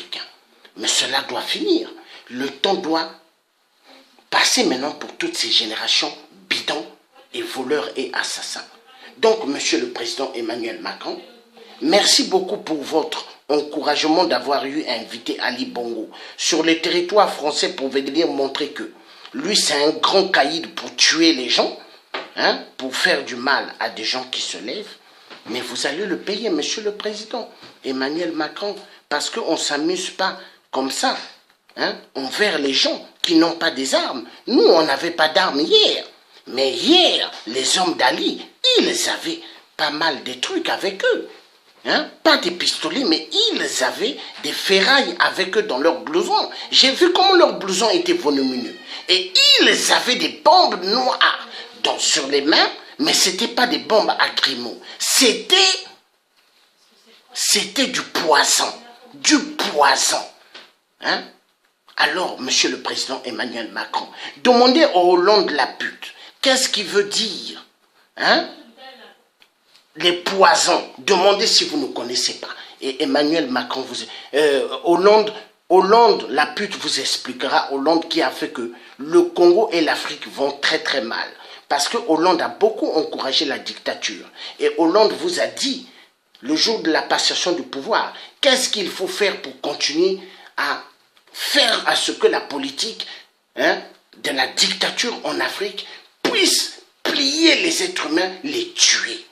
africain. Mais cela doit finir. Le temps doit passer maintenant pour toutes ces générations bidons et voleurs et assassins. Donc, Monsieur le Président Emmanuel Macron, merci beaucoup pour votre encouragement d'avoir eu invité Ali Bongo sur le territoire français pour venir montrer que lui, c'est un grand caïd pour tuer les gens, hein, pour faire du mal à des gens qui se lèvent. Mais vous allez le payer, Monsieur le Président Emmanuel Macron, parce qu'on ne s'amuse pas comme ça, hein, envers les gens qui n'ont pas des armes. Nous, on n'avait pas d'armes hier. Mais hier, les hommes d'Ali, ils avaient pas mal de trucs avec eux. Hein? Pas des pistolets, mais ils avaient des ferrailles avec eux dans leurs blousons. J'ai vu comment leurs blousons étaient volumineux. Et ils avaient des bombes noires sur les mains, mais ce n'était pas des bombes à lacrymaux. C'était du poison. Du poison. Hein? Alors, Monsieur le Président Emmanuel Macron, demandez au Hollande la pute. Qu'est-ce qu'il veut dire? Hein? Les poisons. Demandez si vous ne connaissez pas. Et Emmanuel Macron, Hollande, la pute vous expliquera, Hollande qui a fait que le Congo et l'Afrique vont très très mal. Parce que Hollande a beaucoup encouragé la dictature. Et Hollande vous a dit, le jour de la passation du pouvoir, qu'est-ce qu'il faut faire pour continuer à faire à ce que la politique, hein, de la dictature en Afrique puisse plier les êtres humains, les tuer.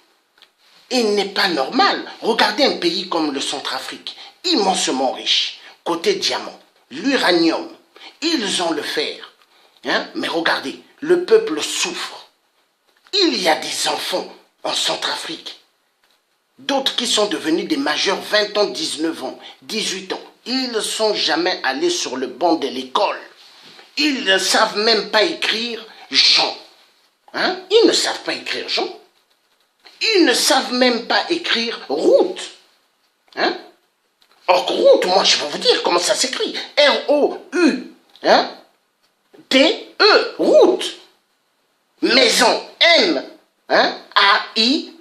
Il n'est pas normal. Regardez un pays comme le Centrafrique, immensement riche, côté diamant, l'uranium, ils ont le fer. Hein? Mais regardez, le peuple souffre. Il y a des enfants en Centrafrique, d'autres qui sont devenus des majeurs 20 ans, 19 ans, 18 ans. Ils ne sont jamais allés sur le banc de l'école. Ils ne savent même pas écrire Jean. Hein? Ils ne savent pas écrire Jean. Ils ne savent même pas écrire route. Hein? Or, route, moi, je vais vous dire comment ça s'écrit. R-O-U. Hein? T-E. Route. Maison. M. Hein? A-I-S-O-N.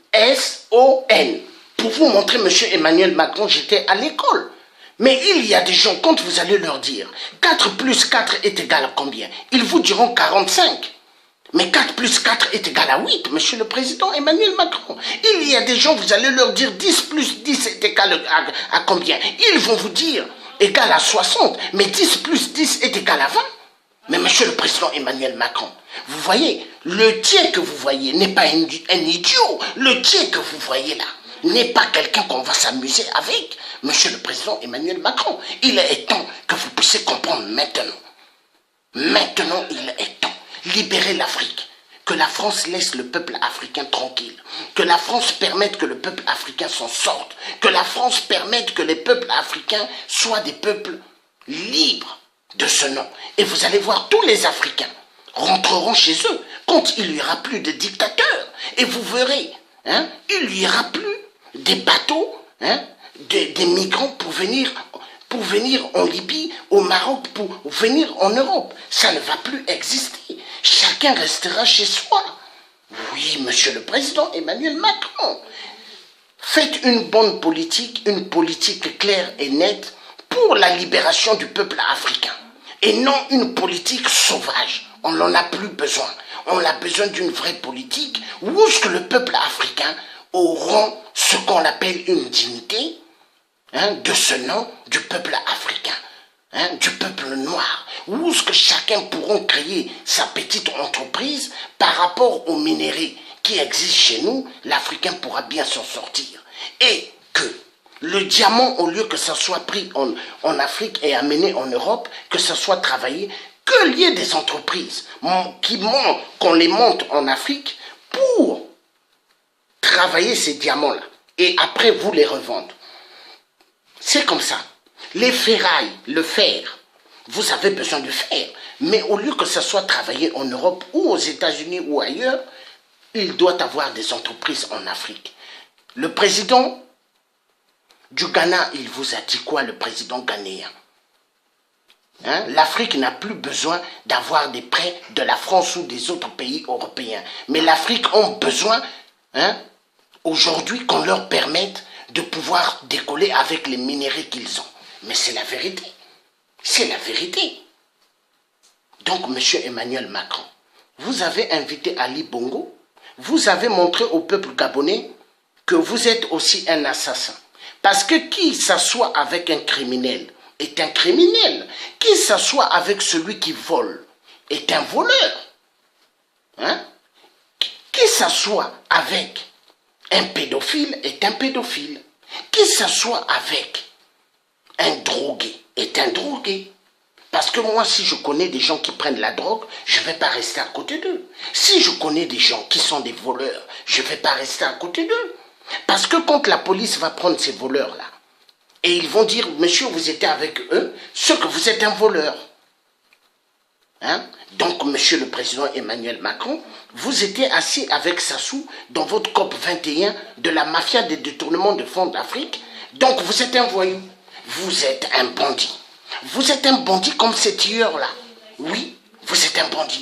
Pour vous montrer, Monsieur Emmanuel Macron, j'étais à l'école. Mais il y a des gens, quand vous allez leur dire 4 plus 4 est égal à combien? Ils vous diront 45. Mais 4 plus 4 est égal à 8, Monsieur le Président Emmanuel Macron. Il y a des gens, vous allez leur dire 10 plus 10 est égal à combien? Ils vont vous dire égal à 60, mais 10 plus 10 est égal à 20. Mais Monsieur le Président Emmanuel Macron, vous voyez, le tien que vous voyez n'est pas un idiot. Le tien que vous voyez là n'est pas quelqu'un qu'on va s'amuser avec. Monsieur le Président Emmanuel Macron, il est temps que vous puissiez comprendre maintenant. Maintenant, il est temps. Libérer l'Afrique, que la France laisse le peuple africain tranquille, que la France permette que le peuple africain s'en sorte, que la France permette que les peuples africains soient des peuples libres de ce nom. Et vous allez voir, tous les Africains rentreront chez eux quand il n'y aura plus de dictateurs. Et vous verrez, hein, il n'y aura plus des bateaux, hein, des migrants pour venir en Libye, au Maroc, pour venir en Europe. Ça ne va plus exister. Chacun restera chez soi. Oui, Monsieur le Président Emmanuel Macron. Faites une bonne politique, une politique claire et nette pour la libération du peuple africain. Et non une politique sauvage. On n'en a plus besoin. On a besoin d'une vraie politique où est-ce que le peuple africain aura ce qu'on appelle une dignité, hein, de ce nom du peuple africain, hein, du peuple noir, où est-ce que chacun pourra créer sa petite entreprise par rapport aux minéraux qui existent chez nous, l'Africain pourra bien s'en sortir. Et que le diamant, au lieu que ça soit pris en Afrique et amené en Europe, que ça soit travaillé, qu'il y ait des entreprises qu'on les monte en Afrique pour travailler ces diamants-là et après vous les revendre. C'est comme ça. Les ferrailles, le fer, vous avez besoin de fer. Mais au lieu que ça soit travaillé en Europe ou aux États-Unis ou ailleurs, il doit avoir des entreprises en Afrique. Le président du Ghana, il vous a dit quoi, le président ghanéen? Hein? L'Afrique n'a plus besoin d'avoir des prêts de la France ou des autres pays européens. Mais l'Afrique a besoin, hein, aujourd'hui, qu'on leur permette de pouvoir décoller avec les minéraux qu'ils ont. Mais c'est la vérité. C'est la vérité. Donc, M. Emmanuel Macron, vous avez invité Ali Bongo, vous avez montré au peuple gabonais que vous êtes aussi un assassin. Parce que qui s'assoit avec un criminel est un criminel. Qui s'assoit avec celui qui vole est un voleur. Hein? Qui s'assoit avec un pédophile est un pédophile. Qui s'assoit avec un drogué est un drogué. Parce que moi, si je connais des gens qui prennent la drogue, je ne vais pas rester à côté d'eux. Si je connais des gens qui sont des voleurs, je ne vais pas rester à côté d'eux. Parce que quand la police va prendre ces voleurs-là, et ils vont dire, monsieur, vous étiez avec eux, ce que vous êtes un voleur. Hein? Donc, monsieur le président Emmanuel Macron, vous étiez assis avec Sassou dans votre COP 21 de la mafia des détournements de fonds d'Afrique. Donc, vous êtes un voyou. Vous êtes un bandit. Vous êtes un bandit comme ces tueurs-là. Oui, vous êtes un bandit.